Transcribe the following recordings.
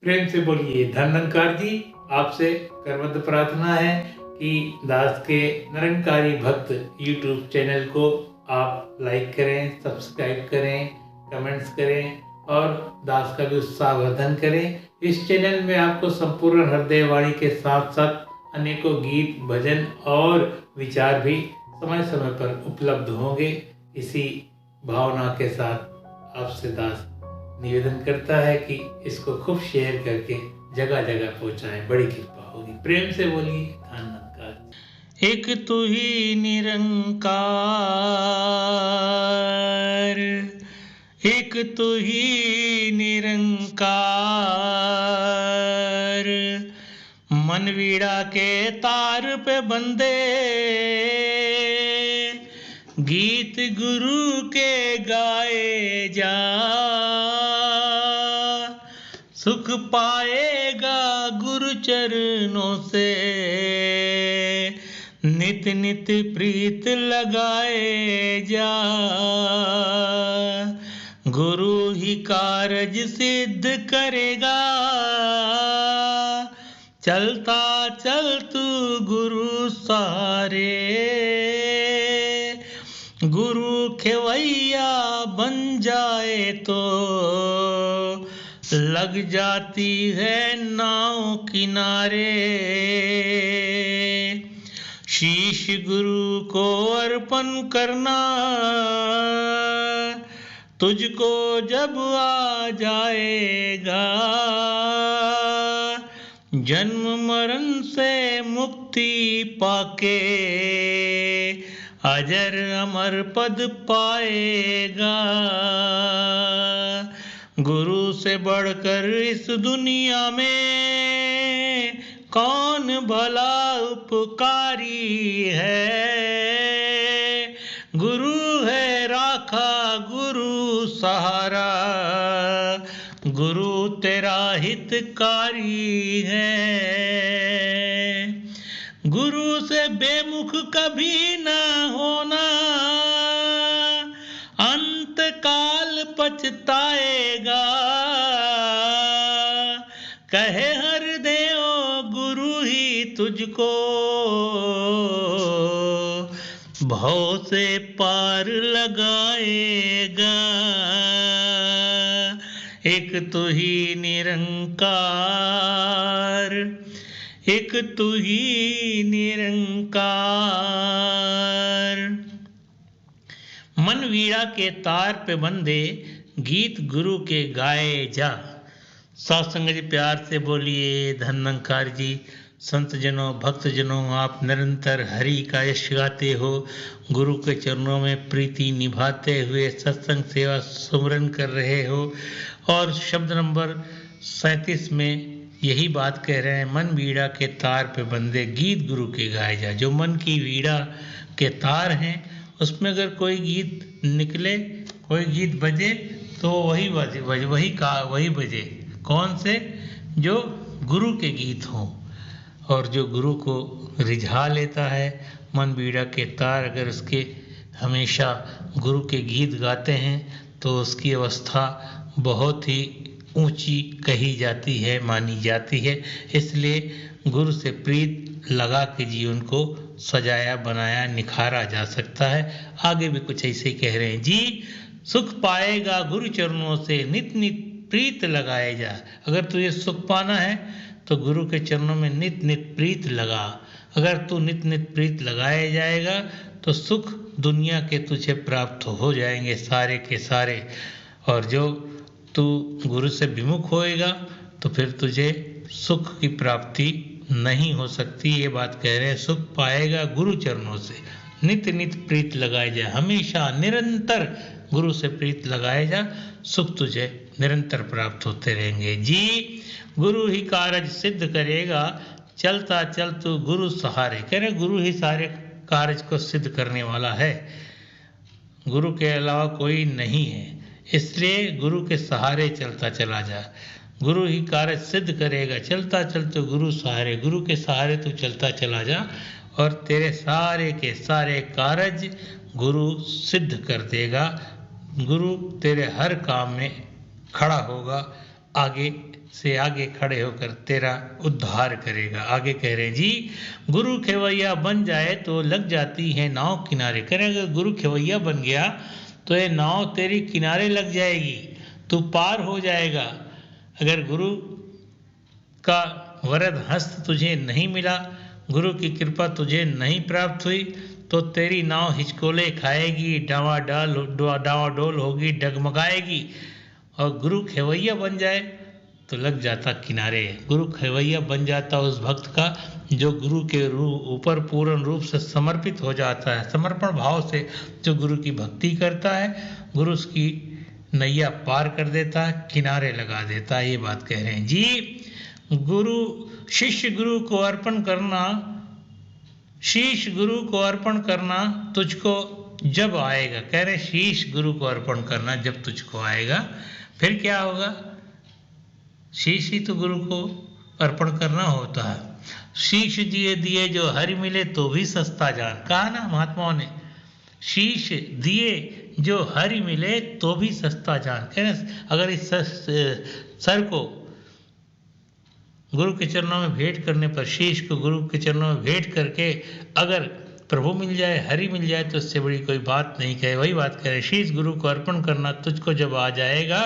प्रेम से बोलिए धन्वंकार जी। आपसे करवत प्रार्थना है कि दास के निरंकारी भक्त YouTube चैनल को आप लाइक करें, सब्सक्राइब करें, कमेंट्स करें और दास का भी उत्साहवर्धन करें। इस चैनल में आपको संपूर्ण हृदय वाणी के साथ साथ अनेकों गीत, भजन और विचार भी समय समय पर उपलब्ध होंगे। इसी भावना के साथ आपसे दास निवेदन करता है कि इसको खूब शेयर करके जगह जगह पहुंचाएं, बड़ी कृपा होगी। प्रेम से बोलिए धन्वंकार। एक तू ही निरंकार, एक तू ही निरंकार, मन वीणा के तार पे बंदे गीत गुरु के गाए जा, सुख पाएगा गुरु चरणों से नित नित प्रीत लगाए जा। गुरु ही कारज सिद्ध करेगा, चलता चल तू गुरु सहारे, गुरु खेवैया बन जाए तो लग जाती है नाव किनारे। शीश गुरु को अर्पण करना, तुझको जब आ जाएगा जन्म मरण से मुक्ति पाके अजर अमर पद पाएगा। गुरु से बढ़कर इस दुनिया में कौन भला उपकारी है, गुरु है राखा गुरु सहारा, गुरु तेरा हितकारी है। गुरु से बेमुख कभी ना होना, अंत काल पछताएगा। कहे हर देव गुरु ही तुझको भव से पार लगाएगा। एक तू ही निरंकार, एक तू ही निरंकार, मन वीणा के तार पे बंदे गीत गुरु के गाए जा। सत्संग जी प्यार से बोलिए धन्वंकार जी। संत जनों, भक्त जनों, आप निरंतर हरि का यश गाते हो, गुरु के चरणों में प्रीति निभाते हुए सत्संग सेवा सुमरन कर रहे हो और शब्द नंबर 37 में यही बात कह रहे हैं, मन वीणा के तार पे बंदे गीत गुरु के गाए जा। जो मन की वीणा के तार हैं उसमें अगर कोई गीत निकले, कोई गीत बजे तो वही बजे। कौन से? जो गुरु के गीत हों और जो गुरु को रिझा लेता है। मन वीणा के तार अगर उसके हमेशा गुरु के गीत गाते हैं तो उसकी अवस्था बहुत ही ऊंची कही जाती है, मानी जाती है। इसलिए गुरु से प्रीत लगा के जीवन को सजाया बनाया निखारा जा सकता है। आगे भी कुछ ऐसे ही कह रहे हैं जी, सुख पाएगा गुरु चरणों से नित नित प्रीत लगाए जा। अगर तुझे सुख पाना है तो गुरु के चरणों में नित नित प्रीत लगा। अगर तू नित नित प्रीत लगाए जाएगा तो सुख दुनिया के तुझे प्राप्त हो जाएंगे सारे के सारे। और जो तू गुरु से विमुख होएगा तो फिर तुझे सुख की प्राप्ति नहीं हो सकती। ये बात कह रहे हैं, सुख पाएगा गुरु चरणों से नित नित प्रीत लगाए जा। हमेशा निरंतर गुरु से प्रीत लगाए जा, सुख तुझे निरंतर प्राप्त होते रहेंगे जी। गुरु ही कारज सिद्ध करेगा, चलता चल तू गुरु सहारे। कह रहे गुरु ही सारे कार्य को सिद्ध करने वाला है, गुरु के अलावा कोई नहीं है। इसलिए गुरु के सहारे चलता चला जा। गुरु ही कार्य सिद्ध करेगा, चलता चल तू गुरु सहारे। गुरु के सहारे तू चलता चला जा और तेरे सारे के सारे कार्य गुरु सिद्ध कर देगा। गुरु तेरे हर काम में खड़ा होगा, आगे से आगे खड़े होकर तेरा उद्धार करेगा। आगे कह रहे हैं जी, गुरु खेवैया बन जाए तो लग जाती है नाव किनारे। कह रहे हैं अगर गुरु खेवैया बन गया तो ये नाव तेरी किनारे लग जाएगी, तू पार हो जाएगा। अगर गुरु का वरद हस्त तुझे नहीं मिला, गुरु की कृपा तुझे नहीं प्राप्त हुई, तो तेरी नाव हिचकोले खाएगी, डावाडोल होगी, डगमगाएगी। और गुरु खेवैया बन जाए तो लग जाता किनारे। गुरु खेवैया बन जाता उस भक्त का जो गुरु के ऊपर पूर्ण रूप से समर्पित हो जाता है। समर्पण भाव से जो गुरु की भक्ति करता है, गुरु उसकी नैया पार कर देता है, किनारे लगा देता है। ये बात कह रहे हैं जी। गुरु शिष्य गुरु को अर्पण करना, शीश गुरु को अर्पण करना तुझको जब आएगा। कह रहे शीश गुरु को अर्पण करना जब तुझको आएगा, फिर क्या होगा? शीश ही तो गुरु को अर्पण करना होता है। शीश दिए दिए जो हरि मिले तो भी सस्ता जान, कहा ना महात्माओं ने। शीश दिए जो हरि मिले तो भी सस्ता जान। कह रहे अगर इस सर को गुरु के चरणों में भेंट करने पर, शीश को गुरु के चरणों में भेंट करके अगर प्रभु मिल जाए, हरि मिल जाए, तो उससे बड़ी कोई बात नहीं कहे। वही बात कह रहे, शीश गुरु को अर्पण करना तुझको जब आ जाएगा,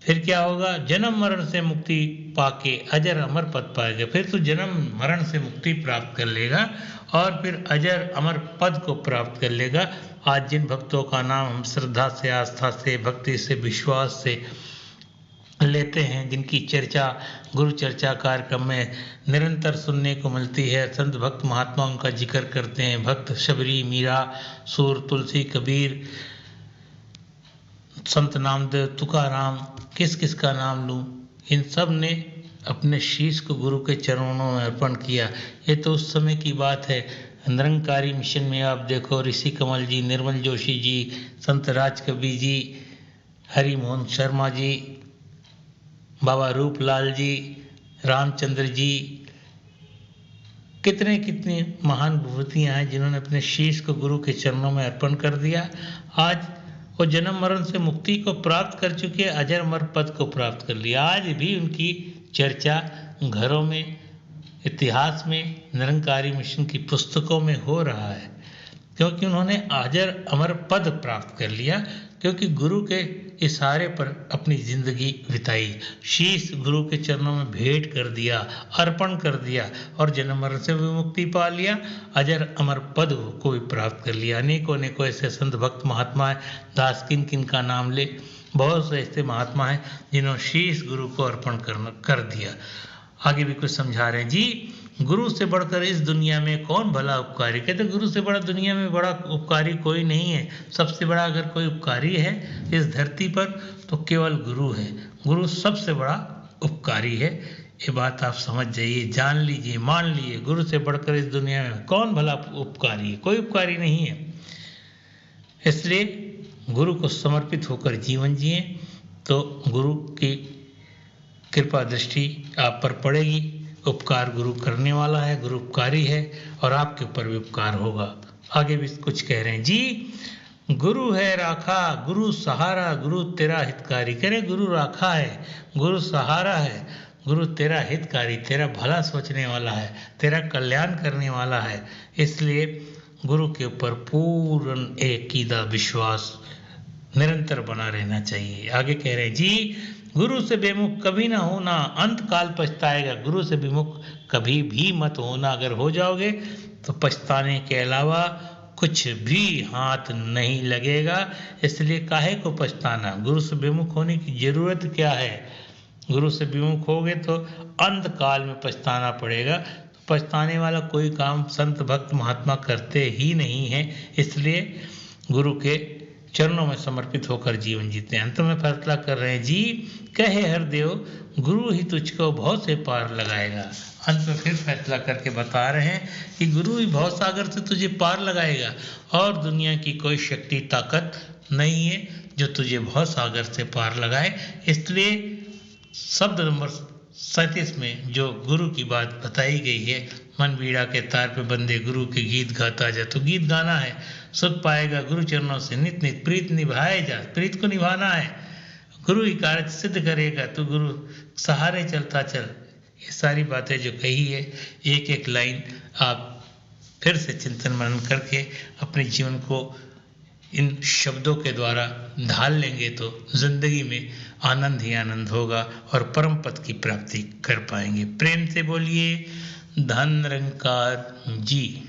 फिर क्या होगा? जन्म मरण से मुक्ति पाके अजर अमर पद पाएगा। फिर तू जन्म मरण से मुक्ति प्राप्त कर लेगा और फिर अजर अमर पद को प्राप्त कर लेगा। आज जिन भक्तों का नाम हम श्रद्धा से, आस्था से, भक्ति से, विश्वास से लेते हैं, जिनकी चर्चा गुरु चर्चा कार्यक्रम में निरंतर सुनने को मिलती है, संत भक्त महात्माओं का जिक्र करते हैं, भक्त शबरी, मीरा, सूर, तुलसी, कबीर, संत नामदेव, तुकाराम, किस किस का नाम लूं, इन सब ने अपने शीश को गुरु के चरणों में अर्पण किया। ये तो उस समय की बात है। निरंकारी मिशन में आप देखो, ऋषि कमल जी, निर्मल जोशी जी, संत राज कबीर जी, हरिमोहन शर्मा जी, बाबा रूपलाल जी, रामचंद्र जी, कितने कितने महान विभूतियाँ हैं जिन्होंने अपने शीश को गुरु के चरणों में अर्पण कर दिया। आज वो जन्म मरण से मुक्ति को प्राप्त कर चुके, अजर अमर पद को प्राप्त कर लिया। आज भी उनकी चर्चा घरों में, इतिहास में, निरंकारी मिशन की पुस्तकों में हो रहा है, क्योंकि उन्होंने अजर अमर पद प्राप्त कर लिया, क्योंकि गुरु के इशारे पर अपनी जिंदगी बिताई, शीश गुरु के चरणों में भेंट कर दिया, अर्पण कर दिया और जन्म मरण से भी मुक्ति पा लिया, अजर अमर पद को भी प्राप्त कर लिया। अनेकों अनेकों ऐसे संत भक्त महात्मा हैं, दास किन किन का नाम ले, बहुत से ऐसे महात्मा हैं जिन्होंने शीश गुरु को अर्पण कर दिया। आगे भी कुछ समझा रहे हैं जी। गुरु से बढ़कर इस दुनिया में कौन भला उपकारी? कहते गुरु से बड़ा दुनिया में बड़ा उपकारी कोई नहीं है। सबसे बड़ा अगर कोई उपकारी है इस धरती पर तो केवल गुरु है। गुरु सबसे बड़ा उपकारी है। ये बात आप समझ जाइए, जान लीजिए, मान लीजिए। गुरु से बढ़कर इस दुनिया में कौन भला उपकारी है? कोई उपकारी नहीं है। इसलिए गुरु को समर्पित होकर जीवन जिए तो गुरु की कृपा दृष्टि आप पर पड़ेगी। उपकार गुरु करने वाला है, गुरु उपकारी है और आपके ऊपर भी उपकार होगा। आगे भी कुछ कह रहे हैं जी। गुरु है राखा, गुरु सहारा, गुरु तेरा हितकारी। कह रहे गुरु राखा है, गुरु सहारा है, गुरु तेरा हितकारी, तेरा भला सोचने वाला है, तेरा कल्याण करने वाला है। इसलिए गुरु के ऊपर पूर्ण अकीदा विश्वास निरंतर बना रहना चाहिए। आगे कह रहे हैं जी। गुरु से बेमुख कभी ना होना, अंत काल पछताएगा। गुरु से विमुख कभी भी मत होना। अगर हो जाओगे तो पछताने के अलावा कुछ भी हाथ नहीं लगेगा। इसलिए काहे को पछताना? गुरु से विमुख होने की जरूरत क्या है? गुरु से विमुख होगे तो अंत काल में पछताना पड़ेगा। तो पछताने वाला कोई काम संत भक्त महात्मा करते ही नहीं है। इसलिए गुरु के चरणों में समर्पित होकर जीवन जीते हैं। अंत में फैसला कर रहे हैं जी। कहे हरदेव गुरु ही तुझको भव से पार लगाएगा। अंत में फिर फैसला करके बता रहे हैं कि गुरु ही भव सागर से तुझे पार लगाएगा और दुनिया की कोई शक्ति ताकत नहीं है जो तुझे भव सागर से पार लगाए। इसलिए शब्द नंबर 37 में जो गुरु की बात बताई गई है, मन बीड़ा के तार पे बंदे गुरु के गीत गाता जा, तो गीत गाना है। सुख पाएगा गुरु चरणों से नित नित, प्रीत निभाए जा, प्रीत को निभाना है। गुरु ही कार्य सिद्ध करेगा, तू गुरु सहारे चलता चल। ये सारी बातें जो कही है, एक एक लाइन आप फिर से चिंतन मनन करके अपने जीवन को इन शब्दों के द्वारा ढाल लेंगे तो जिंदगी में आनंद ही आनंद होगा और परम पद की प्राप्ति कर पाएंगे। प्रेम से बोलिए धन निरंकार जी।